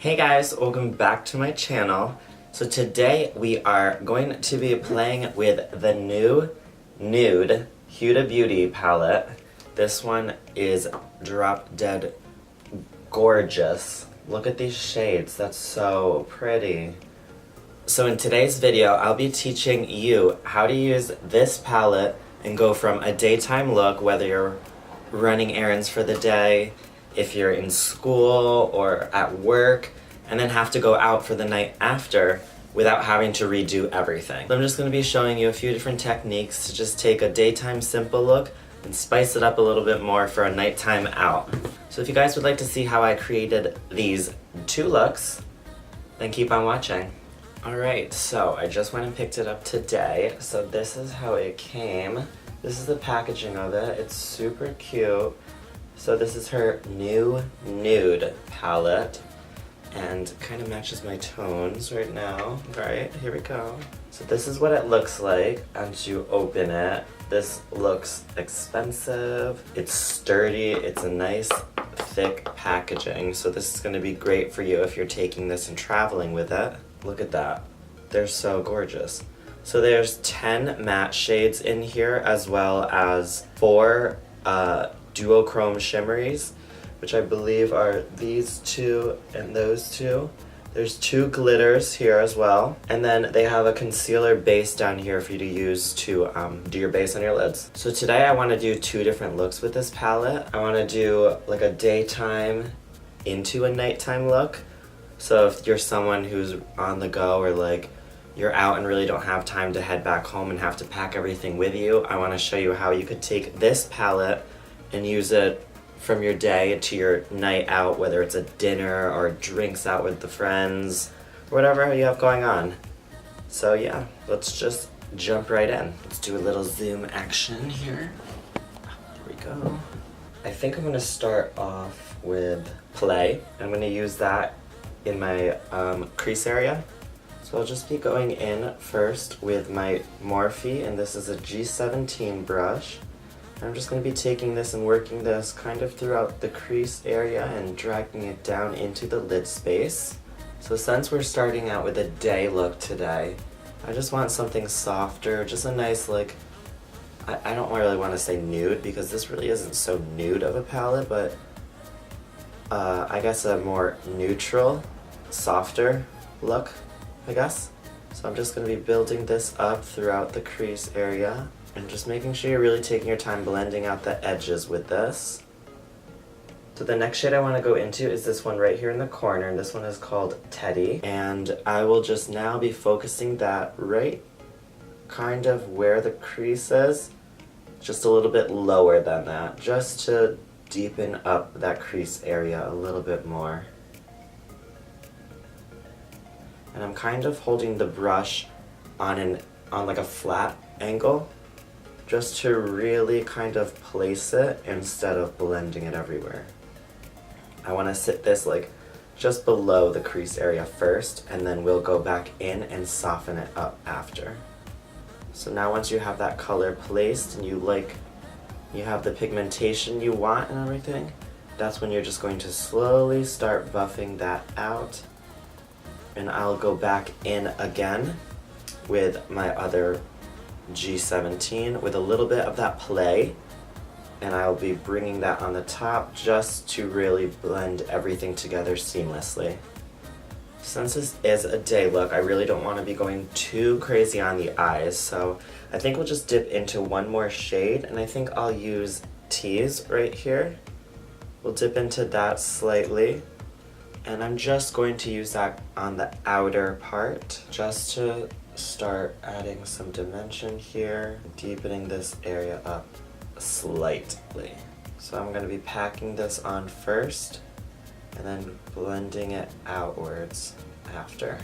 Hey guys, welcome back to my channel. So today we are going to be playing with the new Nude Huda Beauty palette. This one is drop dead gorgeous. Look at these shades, that's so pretty. So in today's video, I'll be teaching you how to use this palette and go from a daytime look, whether you're running errands for the day, if you're in school or at work, and then have to go out for the night after without having to redo everything. So I'm just going to be showing you a few different techniques to just take a daytime simple look and spice it up a little bit more for a nighttime out. So if you guys would like to see how I created these two looks, then keep on watching. Alright, so I just went and picked it up today. So this is how it came. This is the packaging of it. It's super cute. So this is her new Nude palette and kind of matches my tones right now. Alright, here we go. So this is what it looks like as you open it. This looks expensive. It's sturdy. It's a nice thick packaging. So this is going to be great for you if you're taking this and traveling with it. Look at that. They're so gorgeous. So there's 10 matte shades in here as well as 4 duochrome shimmeries, which I believe are these two and those two. There's 2 glitters here as well. And then they have a concealer base down here for you to use to do your base on your lids. So today I want to do 2 different looks with this palette. I want to do like a daytime into a nighttime look. So if you're someone who's on the go or like you're out and really don't have time to head back home and have to pack everything with you, I want to show you how you could take this palette and use it from your day to your night out, whether it's a dinner or drinks out with the friends, or whatever you have going on. So yeah, let's just jump right in. Let's do a little zoom action here. There we go. I think I'm going to start off with Play. I'm going to use that in my crease area. So I'll just be going in first with my Morphe, and this is a G17 brush. I'm just going to be taking this and working this kind of throughout the crease area and dragging it down into the lid space. So since we're starting out with a day look today, I just want something softer, just a nice like, I don't really want to say nude because this really isn't so nude of a palette, but I guess a more neutral, softer look, I guess. So I'm just going to be building this up throughout the crease area. And just making sure you're really taking your time blending out the edges with this. So the next shade I want to go into is this one right here in the corner, and this one is called Teddy. And I will just now be focusing that right kind of where the crease is, just a little bit lower than that, just to deepen up that crease area a little bit more. And I'm kind of holding the brush on like a flat angle, just to really kind of place it instead of blending it everywhere. I want to sit this like just below the crease area first, and then we'll go back in and soften it up after. So now once you have that color placed and you have the pigmentation you want and everything, that's when you're just going to slowly start buffing that out. And I'll go back in again with my other G17 with a little bit of that Play, and I'll be bringing that on the top just to really blend everything together seamlessly. Since this is a day look, I really don't want to be going too crazy on the eyes, so I think we'll just dip into one more shade, and I think I'll use Tease right here. We'll dip into that slightly, and I'm just going to use that on the outer part just to start adding some dimension here, deepening this area up slightly. So I'm going to be packing this on first and then blending it outwards after.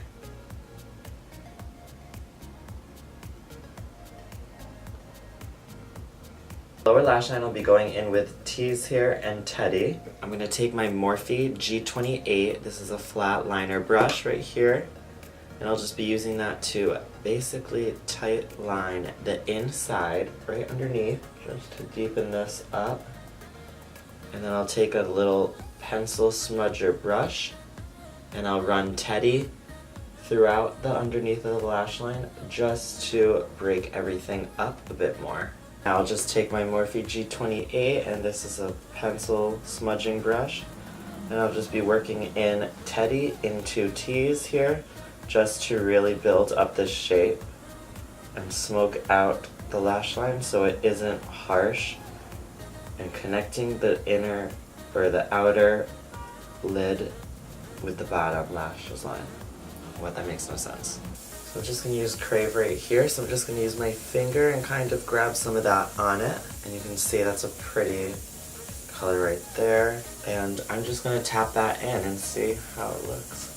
Lower lash line will be going in with Tease here and Teddy. I'm going to take my Morphe G28, this is a flat liner brush right here, and I'll just be using that to basically tight line the inside right underneath, just to deepen this up. And then I'll take a little pencil smudger brush And I'll run Teddy throughout the underneath of the lash line just to break everything up a bit more. Now I'll just take my Morphe G28, and this is a pencil smudging brush, and I'll just be working in Teddy into T's here just to really build up this shape and smoke out the lash line so it isn't harsh, and connecting the inner or the outer lid with the bottom lashes line. What, that makes no sense. So I'm just gonna use Crave right here. So I'm just gonna use my finger and kind of grab some of that on it. And you can see that's a pretty color right there. And I'm just gonna tap that in and see how it looks.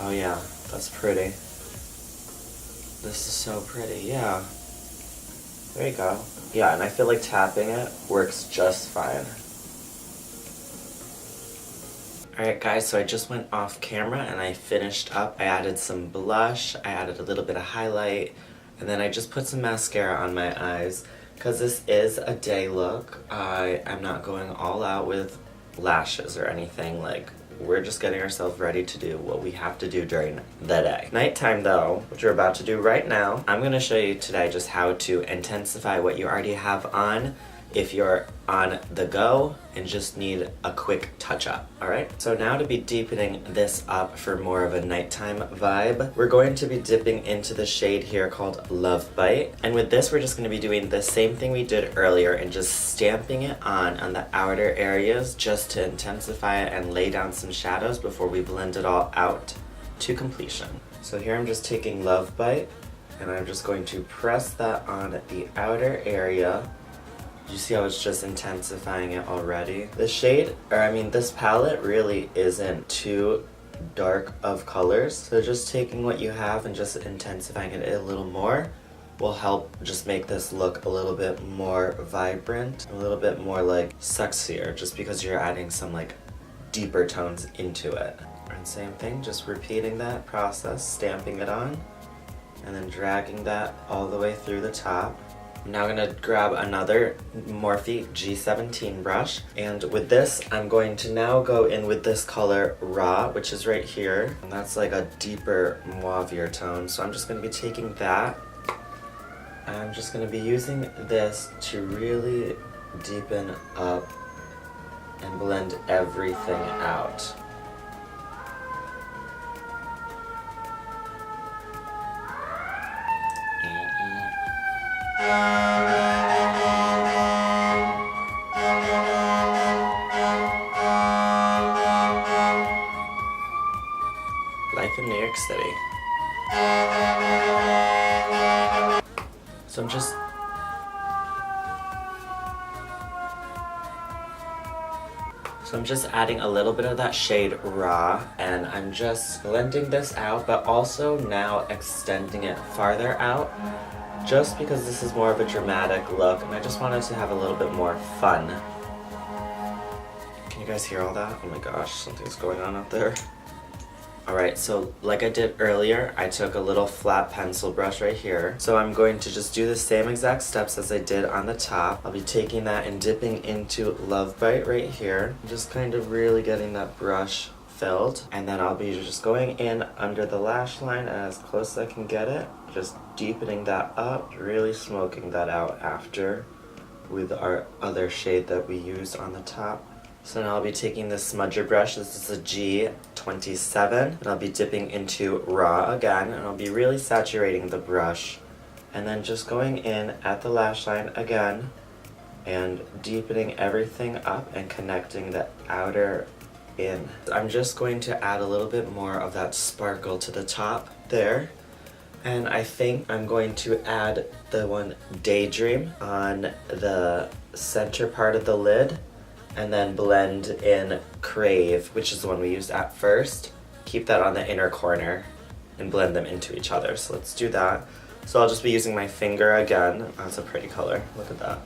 Oh yeah, that's pretty. This is so pretty, yeah. There you go. Yeah, and I feel like tapping it works just fine. Alright guys, so I just went off camera and I finished up. I added some blush, I added a little bit of highlight, and then I just put some mascara on my eyes. Because this is a day look, I am not going all out with lashes or anything. Like, we're just getting ourselves ready to do what we have to do during the day. Nighttime though, which we're about to do right now, I'm going to show you today just how to intensify what you already have on if you're on the go and just need a quick touch up, alright? So now to be deepening this up for more of a nighttime vibe, we're going to be dipping into the shade here called Love Bite. And with this, we're just going to be doing the same thing we did earlier and just stamping it on the outer areas just to intensify it and lay down some shadows before we blend it all out to completion. So here I'm just taking Love Bite and I'm just going to press that on the outer area. You see how it's just intensifying it already? The shade, this palette really isn't too dark of colors. So just taking what you have and just intensifying it a little more will help just make this look a little bit more vibrant, a little bit more like sexier, just because you're adding some like deeper tones into it. And same thing, just repeating that process, stamping it on, and then dragging that all the way through the top. I'm now going to grab another Morphe G17 brush, and with this I'm going to now go in with this color Raw, which is right here, and that's like a deeper mauve-ier tone. So I'm just going to be taking that, and I'm just going to be using this to really deepen up and blend everything out. Life in New York City. So I'm just adding a little bit of that shade Raw, and I'm just blending this out, but also now extending it farther out, just because this is more of a dramatic look, and I just wanted to have a little bit more fun. Can you guys hear all that? Oh my gosh, something's going on out there. Alright, so like I did earlier, I took a little flat pencil brush right here. So I'm going to just do the same exact steps as I did on the top. I'll be taking that and dipping into Love Bite right here. Just kind of really getting that brush filled. And then I'll be just going in under the lash line as close as I can get it. Just deepening that up, really smoking that out after with our other shade that we used on the top. So now I'll be taking this smudger brush, this is a G27, and I'll be dipping into Raw again, and I'll be really saturating the brush, and then just going in at the lash line again, and deepening everything up and connecting the outer in. I'm just going to add a little bit more of that sparkle to the top there, and I think I'm going to add the one Daydream on the center part of the lid, and then blend in Crave, which is the one we used at first. Keep that on the inner corner and blend them into each other. So let's do that. So I'll just be using my finger again. Oh, that's a pretty color, look at that.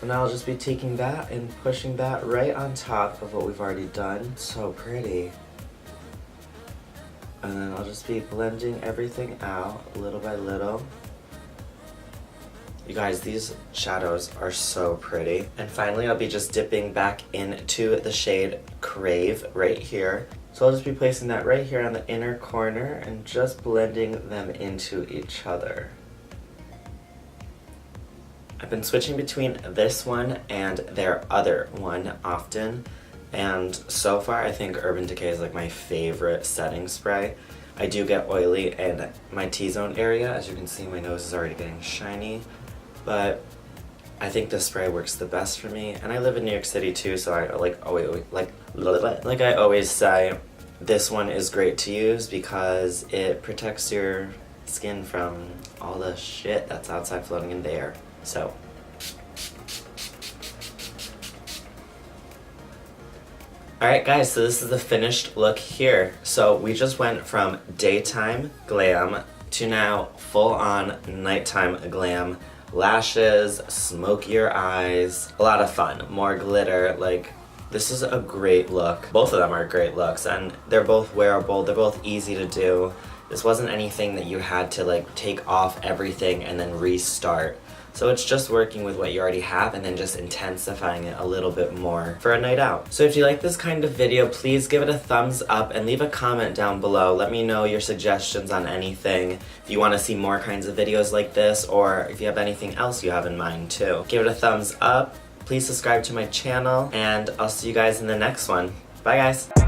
So now I'll just be taking that and pushing that right on top of what we've already done. So pretty. And then I'll just be blending everything out little by little. You guys, these shadows are so pretty. And finally, I'll be just dipping back into the shade Crave right here. So I'll just be placing that right here on the inner corner and just blending them into each other. I've been switching between this one and their other one often. And so far, I think Urban Decay is like my favorite setting spray. I do get oily in my T-zone area. As you can see, my nose is already getting shiny. But I think this spray works the best for me. And I live in New York City too, so I like I always say, this one is great to use because it protects your skin from all the shit that's outside floating in the air. So. Alright guys, so this is the finished look here. So we just went from daytime glam to now full-on nighttime glam. Lashes, smokier eyes, a lot of fun, more glitter. Like, this is a great look. Both of them are great looks, and they're both wearable, they're both easy to do. This wasn't anything that you had to like take off everything and then restart. So it's just working with what you already have and then just intensifying it a little bit more for a night out. So if you like this kind of video, please give it a thumbs up and leave a comment down below. Let me know your suggestions on anything. If you want to see more kinds of videos like this, or if you have anything else you have in mind too. Give it a thumbs up. Please subscribe to my channel, and I'll see you guys in the next one. Bye guys.